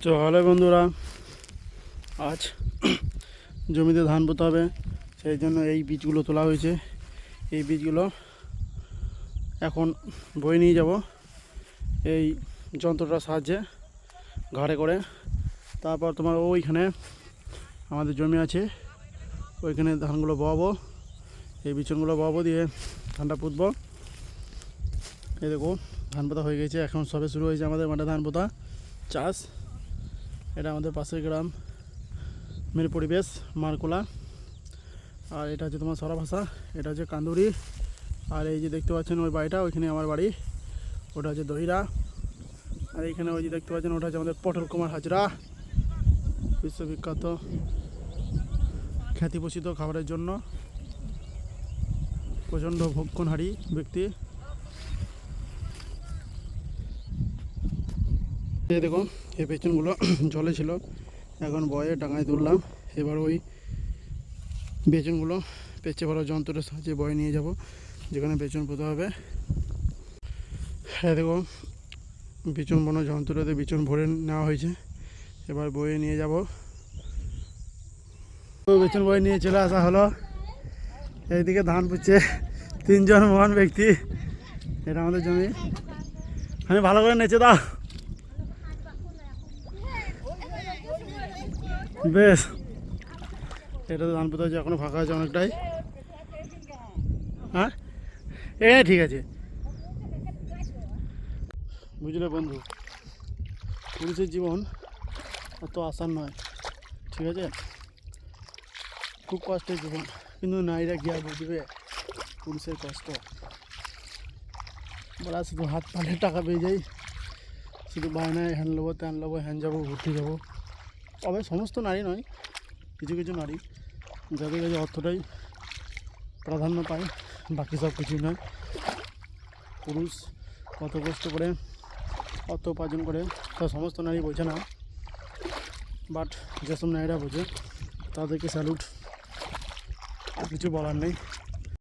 তো হ্যালো বন্ধুরা, আজ জমিতে ধান পোঁতা হবে, সেই জন্য এই বীজগুলো তোলা হয়েছে। এই বীজগুলো এখন বয়ে নিয়ে যাব এই যন্ত্রটার সাহায্যে ঘাড়ে করে। তারপর তোমার ওইখানে আমাদের জমি আছে, ওইখানে ধানগুলো বওয়াবো, এই বিচনগুলো বওয়াবো, দিয়ে ধানটা পুঁতবো। এই দেখো ধান পোঁতা হয়ে গেছে, এখন সবে শুরু হয়েছে আমাদের মাঠে ধান পোঁতা চাষ। এটা আমাদের পাশের গ্রাম মের পরিবেশ মারকোলা। আর এটা হচ্ছে তোমার সরা ভাষা, এটা হচ্ছে কান্দুরি। আর এই যে দেখতে পাচ্ছেন ওই বাড়িটা, ওইখানে আমার বাড়ি, ওটা হচ্ছে দহিরা। আর এইখানে ওই যে দেখতে পাচ্ছেন ওটা হচ্ছে আমাদের পটল কুমার হাজরা, বিশ্ববিখ্যাত খ্যাতিপোষিত খাবারের জন্য প্রচণ্ড ভক্ষণহারী ব্যক্তি। এই দেখো এই পেছনগুলো জলে ছিল, এখন বয়ে ডাঙায় তুললাম। এবার ওই বেচনগুলো পেঁচে ভরা যন্ত্রের সাহায্যে বয়ে নিয়ে যাব যেখানে বেচন পোঁতা হবে। হ্যাঁ দেখো বিচন বোনা যন্ত্রটাতে বিচন ভরে নেওয়া হয়েছে, এবার বয়ে নিয়ে যাব। বেচন বয়ে নিয়ে চলে আসা হলো। এইদিকে ধান পুঁতছে তিনজন মহান ব্যক্তি। এটা আমাদের জমি, আমি ভালো করে নেচে দাও বেশ। এটা তো ধান পোঁতা হচ্ছে, এখনো ফাঁকা আছে অনেকটাই। হ্যাঁ ঠিক আছে, বুঝলে বন্ধু, পুলিশের জীবন অত আসান নয়, ঠিক আছে, খুব কষ্টের জীবন। কিন্তু নারীরা গিয়ে বুঝবে পুলিশের কষ্ট। বলা শুধু হাত পালে টাকা পেয়ে যাই, শুধু বায়নায় হ্যান নেবো, ত্যান নেবো, হ্যান যাবো, ঘুরতে যাবো। তবে সমস্ত নারী নয়, কিছু কিছু নারী যাদের কাছে অর্থটাই প্রাধান্য পায়, বাকি সব কিছুই নয়। পুরুষ কত কষ্ট করে অর্থ উপার্জন করে তা সমস্ত নারী বোঝে না, বাট যেসব নারীরা বোঝে তাদেরকে স্যালুট, আর কিছু বলার নেই।